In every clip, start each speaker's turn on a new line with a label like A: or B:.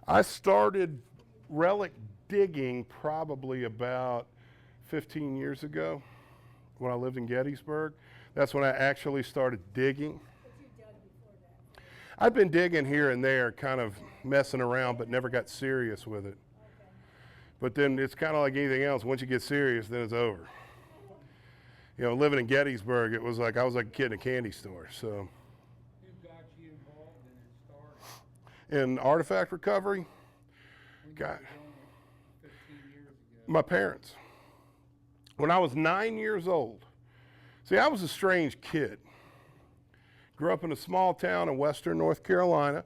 A: I started relic digging probably about 15 years ago when I lived in Gettysburg. That's when I actually started digging.
B: But you dug before that.
A: I've been digging here and there, kind of messing around, but never got serious with it.
B: Okay.
A: But then it's kind of like anything else. Once you get serious, then it's over. You know, living in Gettysburg, it was like I was like a kid in a candy store. So,
C: Who got you involved in it started?
A: in artifact recovery,
C: When
A: God,
C: you were doing it 15 years ago.
A: my parents. When I was 9 years old, see, I was a strange kid. Grew up in a small town in western North Carolina.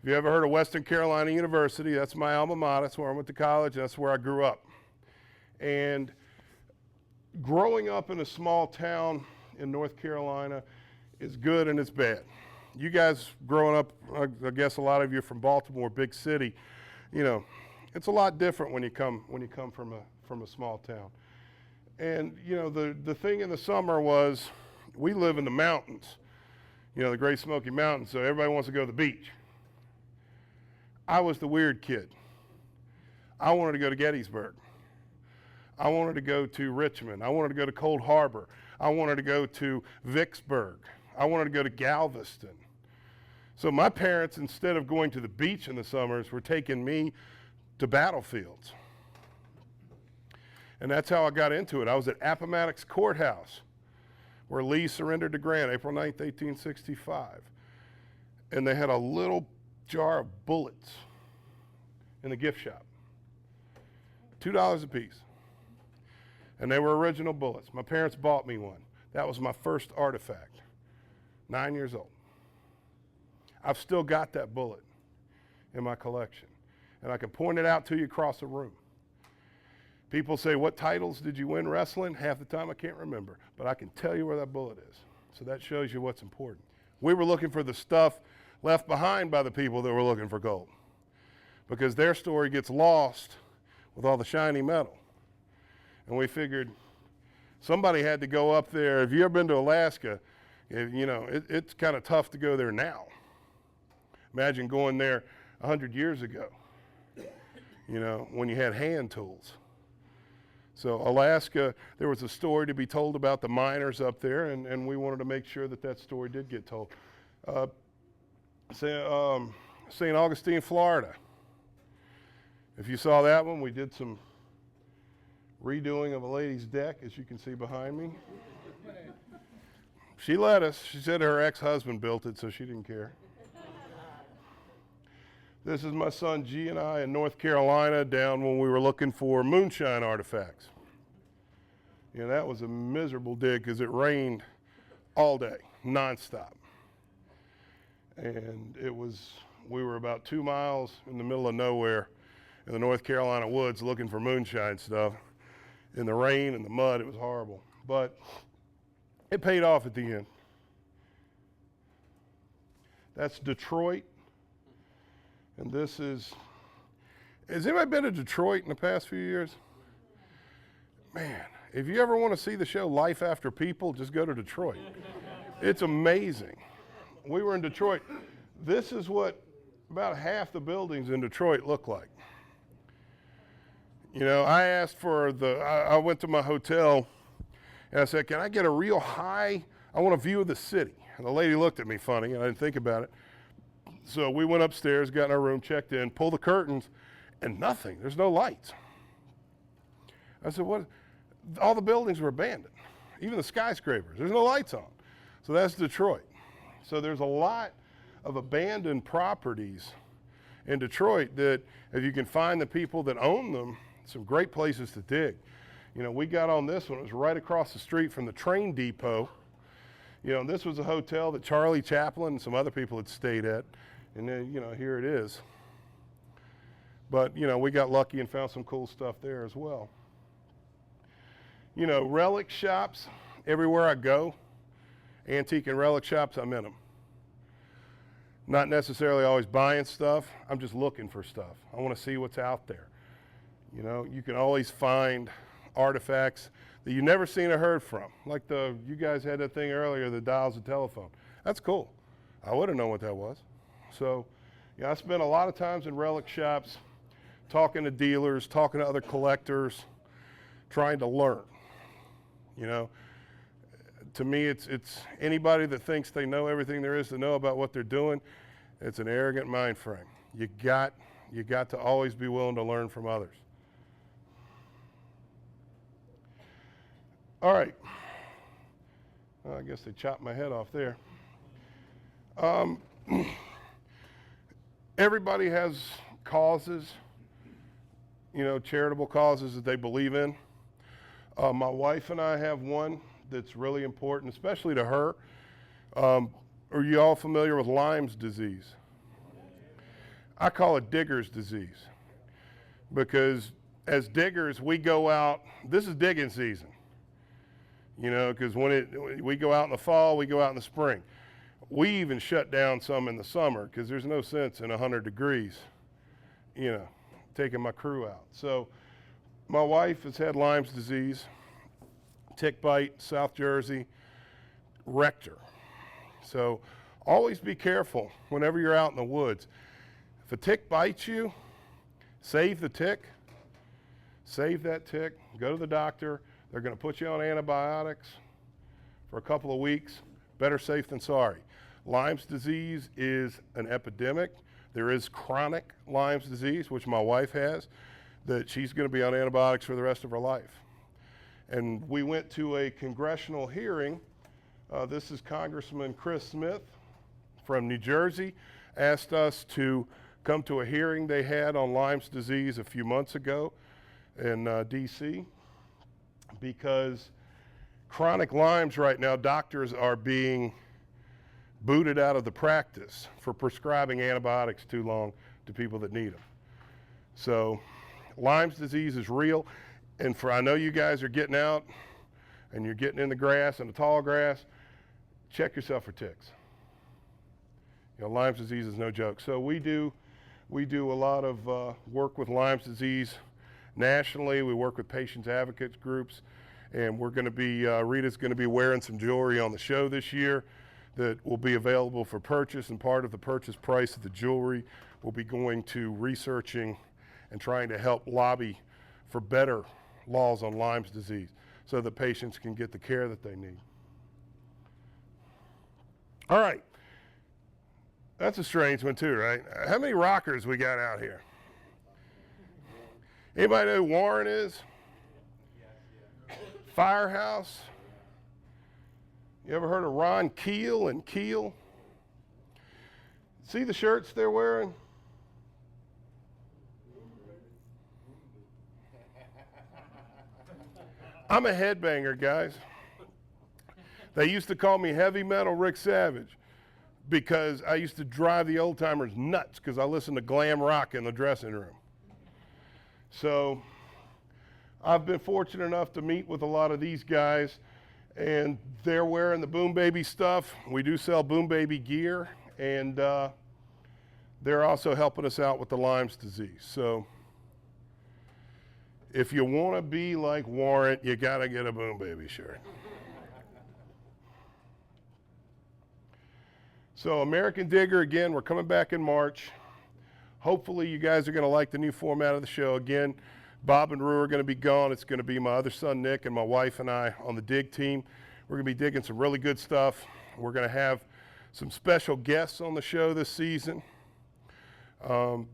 A: If you ever heard of Western Carolina University, that's my alma mater. That's where I went to college. That's where I grew up. And growing up in a small town in North Carolina is good and it's bad. You guys growing up, I guess a lot of you are from Baltimore, big city. You know, it's a lot different when you come from a small town. And you know, the thing in the summer was we live in the mountains, you know, the Great Smoky Mountains, so everybody wants to go to the beach. I was the weird kid. I wanted to go to Gettysburg. I wanted to go to Richmond. I wanted to go to Cold Harbor. I wanted to go to Vicksburg. I wanted to go to Galveston. So my parents, instead of going to the beach in the summers, were taking me to battlefields. And that's how I got into it. I was at Appomattox Courthouse, where Lee surrendered to Grant, April 9th, 1865. And they had a little jar of bullets in the gift shop, $2 a piece. And they were original bullets. My parents bought me one. That was my first artifact, 9 years old. I've still got that bullet in my collection, and I can point it out to you across the room. People say, what titles did you win wrestling? Half the time I can't remember, but I can tell you where that bullet is. So that shows you what's important. We were looking for the stuff left behind by the people that were looking for gold, because their story gets lost with all the shiny metal. And we figured somebody had to go up there. If you've ever been to Alaska, you know, it's kind of tough to go there now. Imagine going there 100 years ago, you know, when you had hand tools. So Alaska, there was a story to be told about the miners up there, and we wanted to make sure that that story did get told. St. Augustine, Florida. If you saw that one, we did some redoing of a lady's deck, as you can see behind me. She let us. She said her ex-husband built it, so she didn't care. This is my son G and I in North Carolina down when we were looking for moonshine artifacts. You know, that was a miserable dig because it rained all day, nonstop. And we were about 2 miles in the middle of nowhere in the North Carolina woods looking for moonshine stuff. In the rain and the mud, it was horrible. But it paid off at the end. That's Detroit. And this has anybody been to Detroit in the past few years? Man, if you ever want to see the show Life After People, just go to Detroit. It's amazing. We were in Detroit. This is what about half the buildings in Detroit look like. You know, I asked for I went to my hotel and I said, can I get a real high, I want a view of the city. And the lady looked at me funny and I didn't think about it. So we went upstairs, got in our room, checked in, pulled the curtains, and nothing. There's no lights. I said, what? All the buildings were abandoned, even the skyscrapers. There's no lights on. So that's Detroit. So there's a lot of abandoned properties in Detroit that if you can find the people that own them, some great places to dig. You know, we got on this one. It was right across the street from the train depot. You know, this was a hotel that Charlie Chaplin and some other people had stayed at. And then, you know, here it is. But, you know, we got lucky and found some cool stuff there as well. You know, relic shops, everywhere I go, antique and relic shops, I'm in them. Not necessarily always buying stuff. I'm just looking for stuff. I want to see what's out there. You know, you can always find artifacts that you've never seen or heard from. Like you guys had that thing earlier, the dials of telephone. That's cool. I would have known what that was. So, Yeah, I spent a lot of times in relic shops talking to dealers, talking to other collectors, trying to learn. You know, to me, it's anybody that thinks they know everything there is to know about what they're doing. It's an arrogant mind frame. You got to always be willing to learn from others. All right. Well, I guess they chopped my head off there. Everybody has causes, you know, charitable causes that they believe in. My wife and I have one that's really important, especially to her. Are you all familiar with Lyme's disease? I call it digger's disease because as diggers, we go out, this is digging season, you know, because we go out in the fall, we go out in the spring. We even shut down some in the summer because there's no sense in 100 degrees, you know, taking my crew out. So my wife has had Lyme's disease, tick bite, South Jersey, wrecked her. So always be careful whenever you're out in the woods. If a tick bites you, save the tick, save that tick, go to the doctor. They're going to put you on antibiotics for a couple of weeks. Better safe than sorry. Lyme's disease is an epidemic. There is chronic Lyme's disease, which my wife has, that she's going to be on antibiotics for the rest of her life. And we went to a congressional hearing. This is Congressman Chris Smith from New Jersey, asked us to come to a hearing they had on Lyme's disease a few months ago in DC, because chronic Lyme's right now, doctors are being booted out of the practice for prescribing antibiotics too long to people that need them. So Lyme's disease is real, and I know you guys are getting out and you're getting in the grass and the tall grass, check yourself for ticks. You know, Lyme's disease is no joke. So we do a lot of work with Lyme's disease nationally. We work with patients advocates groups, and we're going to be, Rita's going to be wearing some jewelry on the show this year that will be available for purchase, and part of the purchase price of the jewelry will be going to researching and trying to help lobby for better laws on Lyme's disease so that patients can get the care that they need. All right. That's a strange one too, right? How many rockers we got out here? Anybody know who Warren is? Firehouse? You ever heard of Ron Keel and Keel? See the shirts they're wearing? I'm a headbanger, guys. They used to call me heavy metal Ric Savage because I used to drive the old timers nuts because I listened to glam rock in the dressing room. So I've been fortunate enough to meet with a lot of these guys, and they're wearing the Boom Baby stuff. We do sell Boom Baby gear, and they're also helping us out with the Lyme's disease. So if you want to be like Warren, you got to get a Boom Baby shirt. So American Digger, again, we're coming back in March. Hopefully you guys are going to like the new format of the show. Again, Bob and Rue are going to be gone. It's going to be my other son, Nick, and my wife and I on the dig team. We're going to be digging some really good stuff. We're going to have some special guests on the show this season. You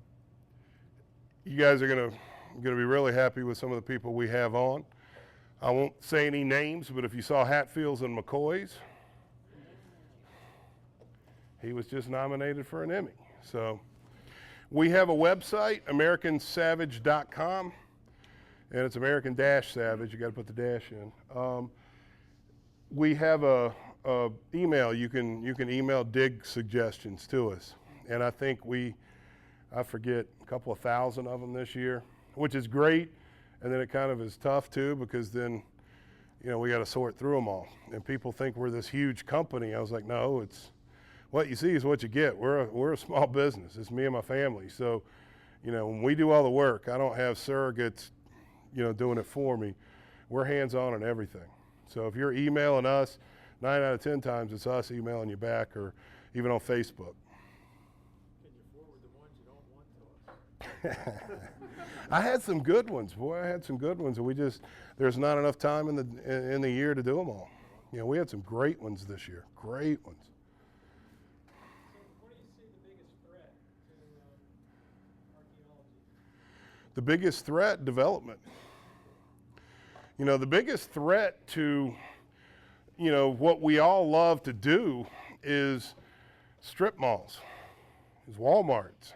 A: guys are going to be really happy with some of the people we have on. I won't say any names, but if you saw Hatfields and McCoys, he was just nominated for an Emmy. So we have a website, americansavage.com, and it's American-Savage. You got to put the dash in. We have a email. You can email dig suggestions to us, and I think I forget a couple of thousand of them this year, which is great. And then it kind of is tough too, because then, you know, we got to sort through them all. And people think we're this huge company. I was like, no, it's what you see is what you get. We're a small business. It's me and my family. So, you know, when we do all the work, I don't have surrogates, you know, doing it for me. We're hands-on on everything. So if you're emailing us, 9 out of 10 times it's us emailing you back, or even on Facebook.
D: Can you forward them
A: I had some good ones, boy. I had some good ones, and there's not enough time in the year to do them all. You know, we had some great ones this year, great ones.
C: So what do you see the biggest threat to archaeology?
A: The biggest threat, development. You know, the biggest threat to, you know, what we all love to do is strip malls, is Walmarts.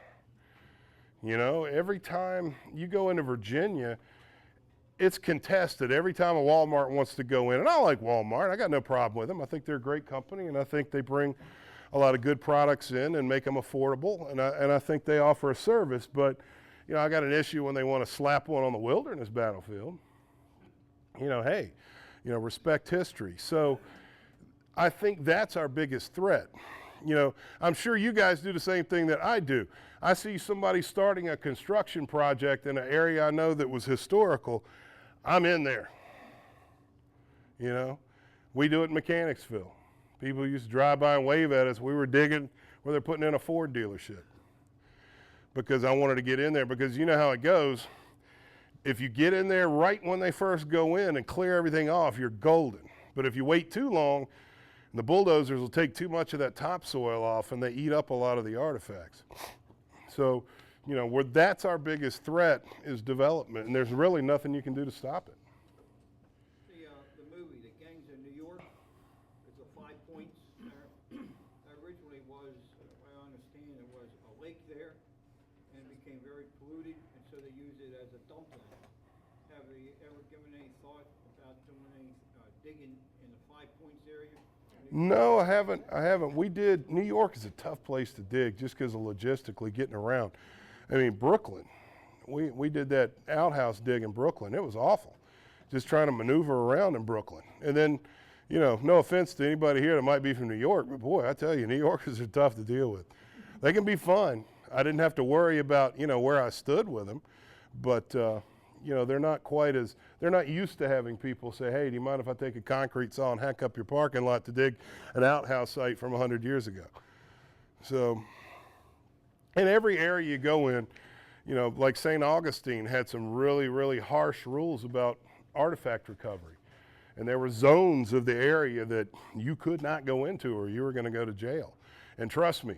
A: You know, every time you go into Virginia, it's contested. Every time a Walmart wants to go in, and I like Walmart, I got no problem with them. I think they're a great company, and I think they bring a lot of good products in and make them affordable, and I think they offer a service. But, you know, I got an issue when they want to slap one on the wilderness battlefield. You know, hey, you know, respect history. So I think that's our biggest threat. You know, I'm sure you guys do the same thing that I do. I see somebody starting a construction project in an area I know that was historical, I'm in there. You know, we do it in Mechanicsville. People used to drive by and wave at us. We were digging where they're putting in a Ford dealership because I wanted to get in there, because you know how it goes. If you get in there right when they first go in and clear everything off, you're golden. But if you wait too long, the bulldozers will take too much of that topsoil off and they eat up a lot of the artifacts. So, you know, that's our biggest threat is development, and there's really nothing you can do to stop it.
D: The movie, The Gangs of New York, it's a 5 points there. Originally was, I understand, it was a lake there, and it became very polluted, and so they used it as a dumping. Have you ever given any thought about doing any digging in the 5 points area?
A: No, I haven't. New York is a tough place to dig just because of logistically getting around. I mean, Brooklyn, we did that outhouse dig in Brooklyn. It was awful, just trying to maneuver around in Brooklyn. And then, you know, no offense to anybody here that might be from New York, but boy, I tell you, New Yorkers are tough to deal with. They can be fun. I didn't have to worry about, you know, where I stood with them, but, you know, they're not used to having people say, hey, do you mind if I take a concrete saw and hack up your parking lot to dig an outhouse site from 100 years ago? So, in every area you go in, you know, like St. Augustine had some really, really harsh rules about artifact recovery. And there were zones of the area that you could not go into or you were going to go to jail. And trust me,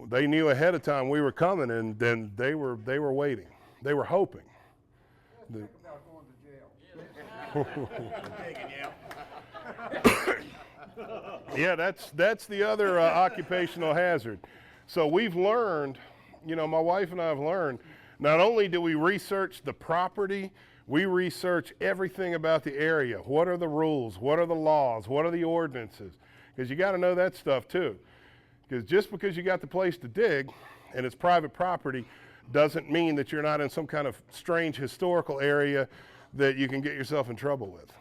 A: they knew ahead of time we were coming, and then they were waiting. They were hoping.
C: Think about going to jail.
A: Yeah, that's the other occupational hazard. So we've learned, you know, my wife and I have learned, not only do we research the property, we research everything about the area. What are the rules? What are the laws? What are the ordinances? Because you got to know that stuff too. Because just because you got the place to dig and it's private property doesn't mean that you're not in some kind of strange historical area that you can get yourself in trouble with.